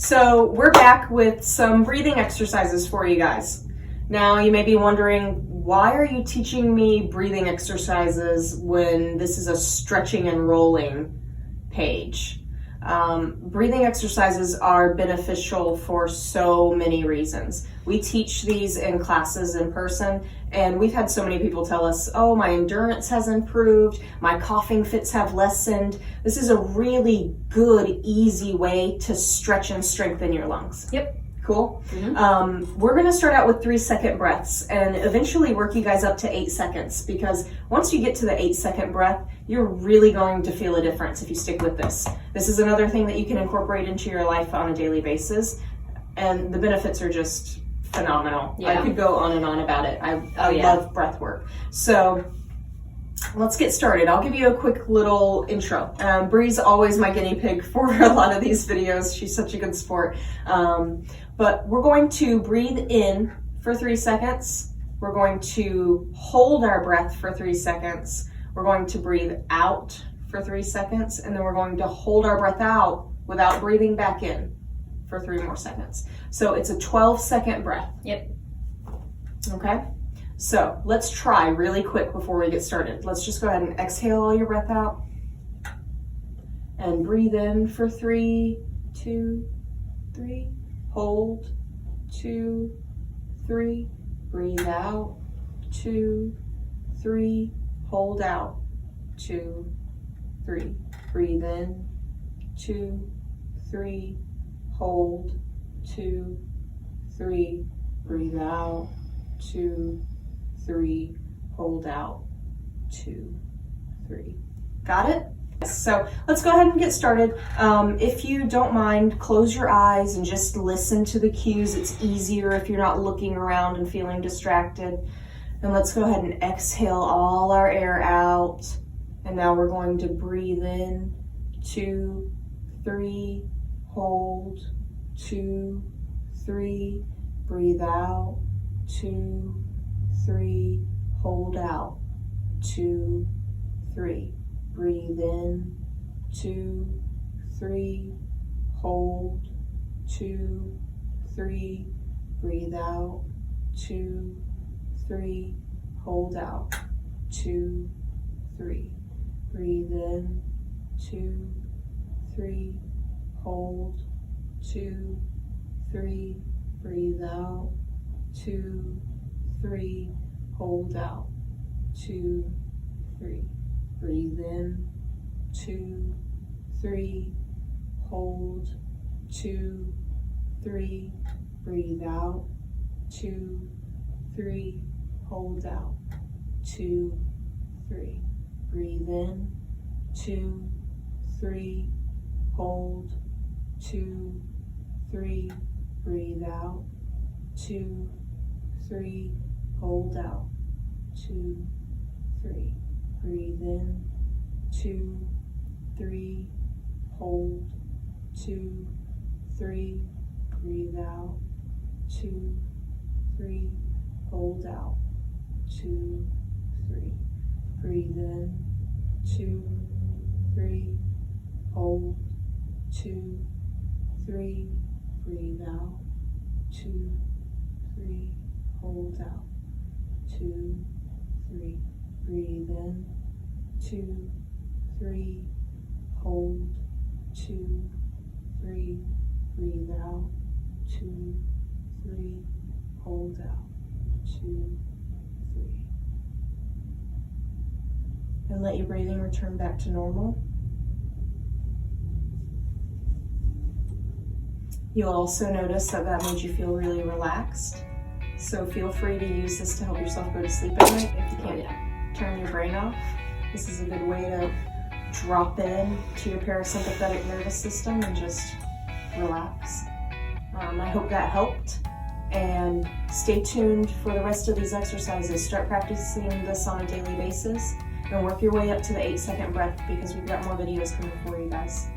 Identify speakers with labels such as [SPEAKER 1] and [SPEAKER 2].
[SPEAKER 1] So we're back with some breathing exercises for you guys. Now you may be wondering, why are you teaching me breathing exercises when this is a stretching and rolling page? Breathing exercises are beneficial for so many reasons. We teach these in classes in person, and we've had so many people tell us, oh, my endurance has improved, my coughing fits have lessened. This is a really good, easy way to stretch and strengthen your lungs.
[SPEAKER 2] Yep.
[SPEAKER 1] Cool. We're going to start out with 3-second breaths and eventually work you guys up to 8 seconds, because once you get to the 8-second breath, you're really going to feel a difference if you stick with this. This is another thing that you can incorporate into your life on a daily basis, and the benefits are just phenomenal.
[SPEAKER 2] Yeah.
[SPEAKER 1] I could go on and on about it. I love breath work. So let's get started. I'll give you a quick little intro. Bree's always my guinea pig for a lot of these videos. She's such a good sport. But we're going to breathe in for 3 seconds. We're going to hold our breath for 3 seconds. We're going to breathe out for 3 seconds. And then we're going to hold our breath out without breathing back in for 3 more seconds. So it's a 12-second breath.
[SPEAKER 2] Yep.
[SPEAKER 1] Okay? So let's try really quick before we get started. Let's just go ahead and exhale all your breath out. And breathe in for 3, 2, 3. Hold, 2, 3. Breathe out, 2, 3. Hold out, 2, 3. Breathe in, 2, 3. Hold, 2, 3. Breathe out, 2, 3. Hold out, 2, 3. Got it? So let's go ahead and get started. If you don't mind, close your eyes and just listen to the cues. It's easier if you're not looking around and feeling distracted. And let's go ahead and exhale all our air out. And now we're going to breathe in, 2, 3, hold, 2, 3, breathe out, 2, 3, hold out, 2, 3. Breathe in, 2, 3, hold, 2, 3, breathe out, 2, 3, hold out, 2, 3, breathe in, 2, 3, hold, 2, 3, breathe out, 2, 3, hold out, 2, 3. Breathe in, 2, 3, hold, 2, 3, breathe out, 2, 3, hold out, 2, 3, breathe in, 2, 3, hold, 2, 3, breathe out, 2, 3, hold out, 2, 3. Breathe in, 2, 3, hold, 2, 3, breathe out, 2, 3, hold out, 2, 3, breathe in, 2, 3, hold, 2, 3, breathe out, 2, 3, hold out, 2, 3, breathe in, 2, 3, hold, 2, 3, breathe out, 2, 3, hold out, 2, 3. And let your breathing return back to normal. You'll also notice that made you feel really relaxed. So feel free to use this to help yourself go to sleep at night if you can't turn your brain off. This is a good way to drop in to your parasympathetic nervous system and just relax. I hope that helped, and stay tuned for the rest of these exercises. Start practicing this on a daily basis and work your way up to the 8-second breath, because we've got more videos coming for you guys.